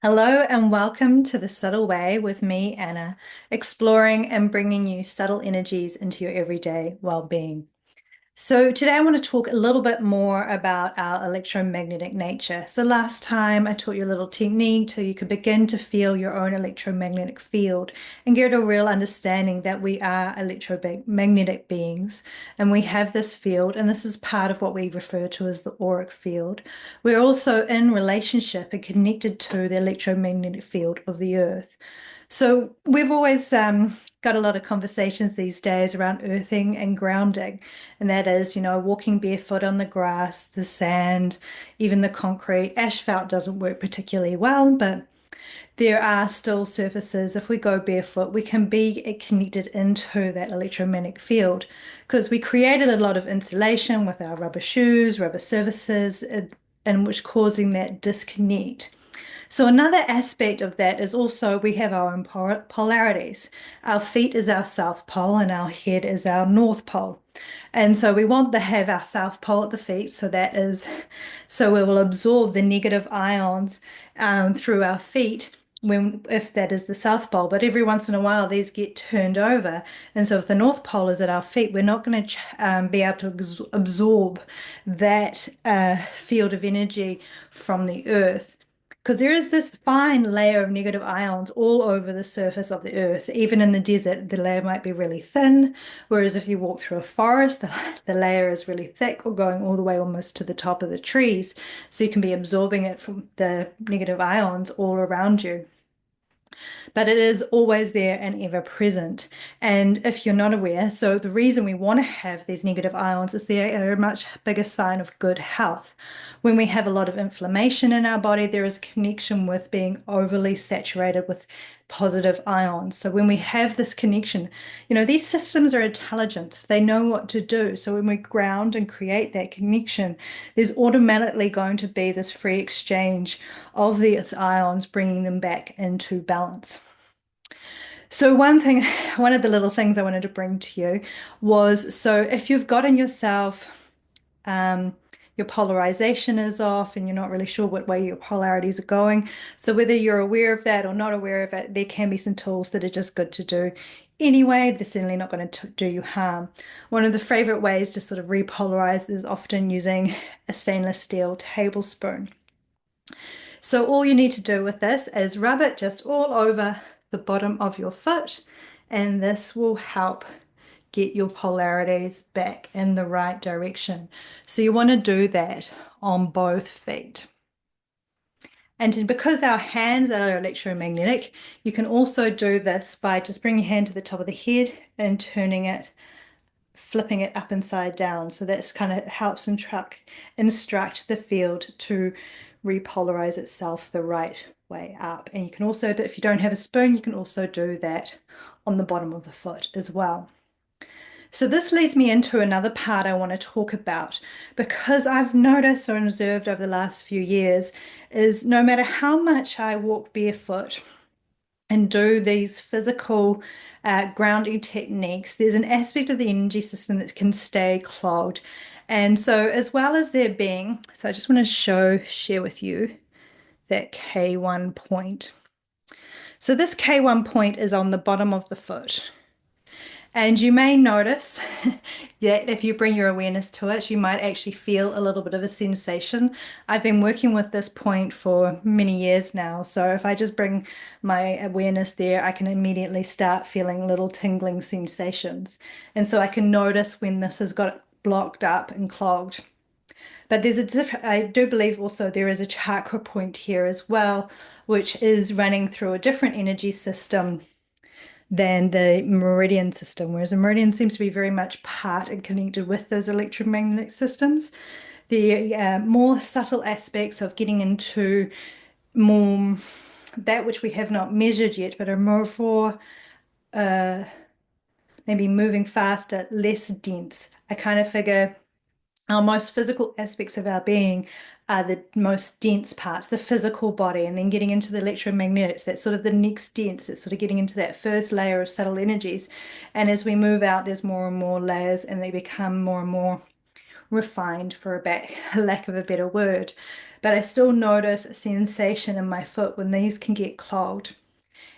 Hello and welcome to The Subtle Way with me, Anna, exploring and bringing you subtle energies into your everyday well-being. So today I want to talk a little bit more about our electromagnetic nature. So last time I taught you a little technique so you could begin to feel your own electromagnetic field and get a real understanding that we are electromagnetic beings and we have this field, and this is part of what we refer to as the auric field. We're also in relationship and connected to the electromagnetic field of the earth. So we've always got a lot of conversations these days around earthing and grounding. And that is, walking barefoot on the grass, the sand, even the concrete. Asphalt doesn't work particularly well, but there are still surfaces. If we go barefoot, we can be connected into that electromagnetic field because we created a lot of insulation with our rubber shoes, rubber surfaces, and which causing that disconnect. So another aspect of that is also we have our own polarities. Our feet is our south pole and our head is our north pole. And so we want to have our south pole at the feet. So we will absorb the negative ions through our feet if that is the south pole. But every once in a while these get turned over. And so if the north pole is at our feet, we're not going to be able to absorb that field of energy from the earth. Because there is this fine layer of negative ions all over the surface of the earth. Even in the desert, the layer might be really thin, whereas if you walk through a forest, the layer is really thick or going all the way almost to the top of the trees. So you can be absorbing it from the negative ions all around you, but it is always there and ever present. And if you're not aware, so the reason we want to have these negative ions is they are a much bigger sign of good health. When we have a lot of inflammation in our body, there is a connection with being overly saturated with positive ions. So when we have this connection, these systems are intelligent. They know what to do. So when we ground and create that connection, there's automatically going to be this free exchange of these ions, bringing them back into balance. So one of the little things I wanted to bring to you was, so if you've gotten yourself, um, your polarization is off and you're not really sure what way your polarities are going. So whether you're aware of that or not aware of it, there can be some tools that are just good to do. Anyway, they're certainly not going to do you harm. One of the favorite ways to sort of repolarize is often using a stainless steel tablespoon. So all you need to do with this is rub it just all over the bottom of your foot, and this will help get your polarities back in the right direction. So you want to do that on both feet. And because our hands are electromagnetic, you can also do this by just bringing your hand to the top of the head and turning it, flipping it up and side down. So that's kind of helps instruct the field to repolarize itself the right way up. And you can also, if you don't have a spoon, you can also do that on the bottom of the foot as well. So this leads me into another part I want to talk about, because I've noticed or observed over the last few years is no matter how much I walk barefoot and do these physical grounding techniques, there's an aspect of the energy system that can stay clogged. And so as well as there being, so I just want to share with you that K1 point. So this K1 point is on the bottom of the foot. And you may notice that if you bring your awareness to it, you might actually feel a little bit of a sensation. I've been working with this point for many years now. So if I just bring my awareness there, I can immediately start feeling little tingling sensations. And so I can notice when this has got blocked up and clogged. But I do believe also there is a chakra point here as well, which is running through a different energy system than the meridian system, whereas a meridian seems to be very much part and connected with those electromagnetic systems. The more subtle aspects of getting into more that which we have not measured yet, but are more for maybe moving faster, less dense. I kind of figure our most physical aspects of our being are the most dense parts, the physical body, and then getting into the electromagnetics, that's sort of the next dense, it's sort of getting into that first layer of subtle energies. And as we move out, there's more and more layers, and they become more and more refined, for a lack of a better word. But I still notice a sensation in my foot when these can get clogged.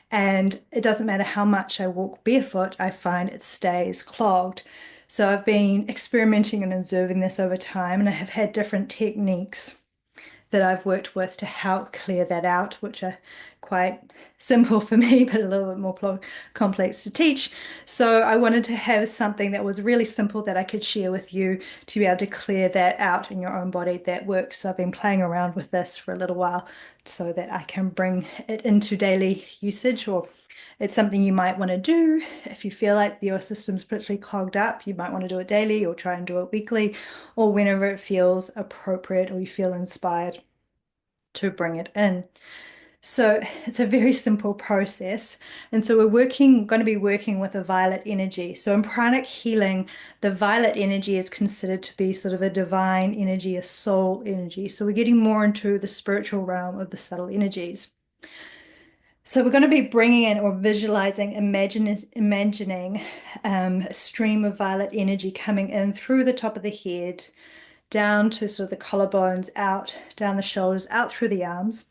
And it doesn't matter how much I walk barefoot, I find it stays clogged. So I've been experimenting and observing this over time, and I have had different techniques that I've worked with to help clear that out, which are quite simple for me, but a little bit more complex to teach. So I wanted to have something that was really simple that I could share with you to be able to clear that out in your own body that works. So I've been playing around with this for a little while so that I can bring it into daily usage, or it's something you might want to do if you feel like your system's particularly clogged up. You might want to do it daily or try and do it weekly or whenever it feels appropriate or you feel inspired to bring it in. So it's a very simple process. And so going to be working with a violet energy. So in pranic healing, the violet energy is considered to be sort of a divine energy, a soul energy. So we're getting more into the spiritual realm of the subtle energies. So we're going to be bringing in or visualizing, imagining a stream of violet energy coming in through the top of the head, down to sort of the collarbones, out, down the shoulders, out through the arms.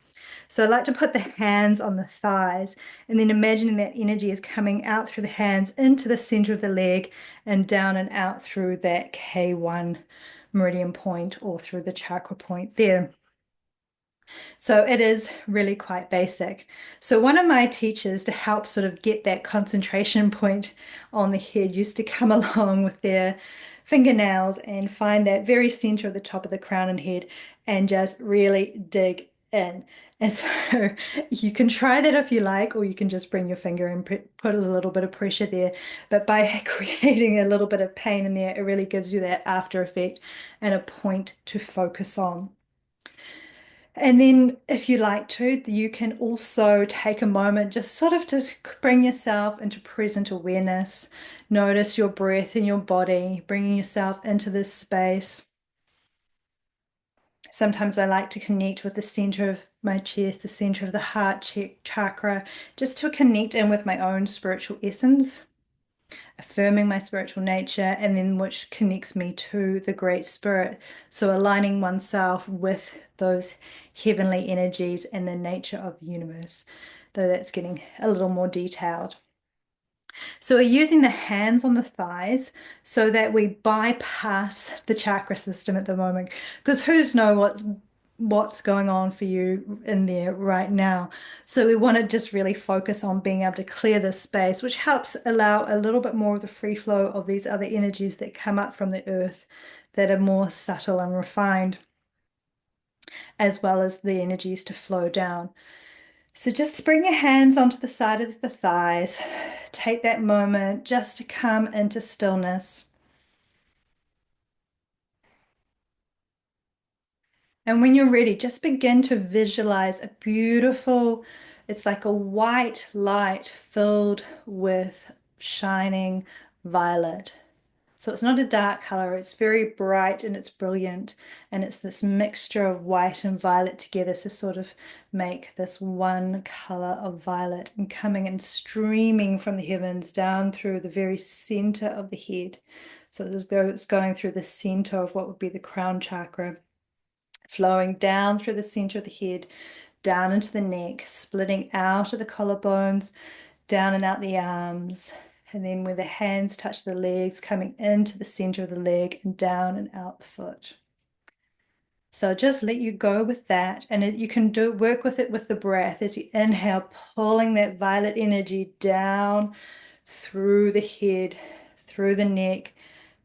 So I like to put the hands on the thighs and then imagining that energy is coming out through the hands into the center of the leg and down and out through that K1 meridian point or through the chakra point there. So it is really quite basic. So one of my teachers, to help sort of get that concentration point on the head, used to come along with their fingernails and find that very center of the top of the crown and head and just really dig in. And so you can try that if you like, or you can just bring your finger and put a little bit of pressure there. But by creating a little bit of pain in there, it really gives you that after effect and a point to focus on. And then if you like to, you can also take a moment just sort of to bring yourself into present awareness. Notice your breath in your body, bringing yourself into this space. Sometimes I like to connect with the center of my chest, the center of the heart chakra, just to connect in with my own spiritual essence, affirming my spiritual nature, and then which connects me to the Great Spirit. So aligning oneself with those heavenly energies and the nature of the universe, though that's getting a little more detailed. So we're using the hands on the thighs so that we bypass the chakra system at the moment, because who's know what's going on for you in there right now. So we want to just really focus on being able to clear this space, which helps allow a little bit more of the free flow of these other energies that come up from the earth that are more subtle and refined, as well as the energies to flow down. So just bring your hands onto the side of the thighs. Take that moment just to come into stillness. And when you're ready, just begin to visualize a beautiful, it's like a white light filled with shining violet. So it's not a dark color, it's very bright and it's brilliant. And it's this mixture of white and violet together to sort of make this one color of violet and coming and streaming from the heavens down through the very center of the head. So it's going through the center of what would be the crown chakra, flowing down through the center of the head, down into the neck, splitting out of the collarbones, down and out the arms, and then where the hands touch the legs, coming into the center of the leg and down and out the foot. So just let you go with that, and you can work with it with the breath as you inhale, pulling that violet energy down through the head, through the neck,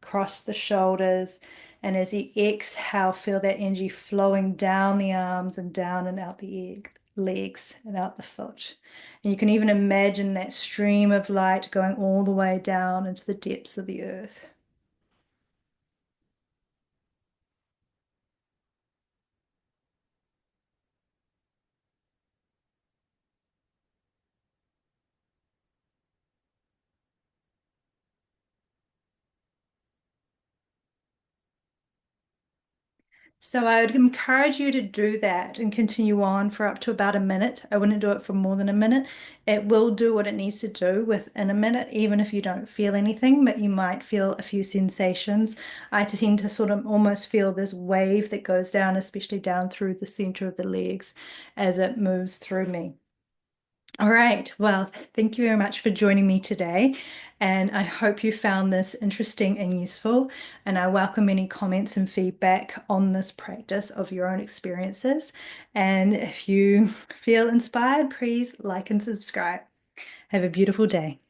across the shoulders, and as you exhale, feel that energy flowing down the arms and down and out the legs and out the foot. And you can even imagine that stream of light going all the way down into the depths of the earth. So I would encourage you to do that and continue on for up to about a minute. I wouldn't do it for more than a minute. It will do what it needs to do within a minute, even if you don't feel anything, but you might feel a few sensations. I tend to sort of almost feel this wave that goes down, especially down through the center of the legs as it moves through me. All right. Well, thank you very much for joining me today. And I hope you found this interesting and useful. And I welcome any comments and feedback on this practice of your own experiences. And if you feel inspired, please like and subscribe. Have a beautiful day.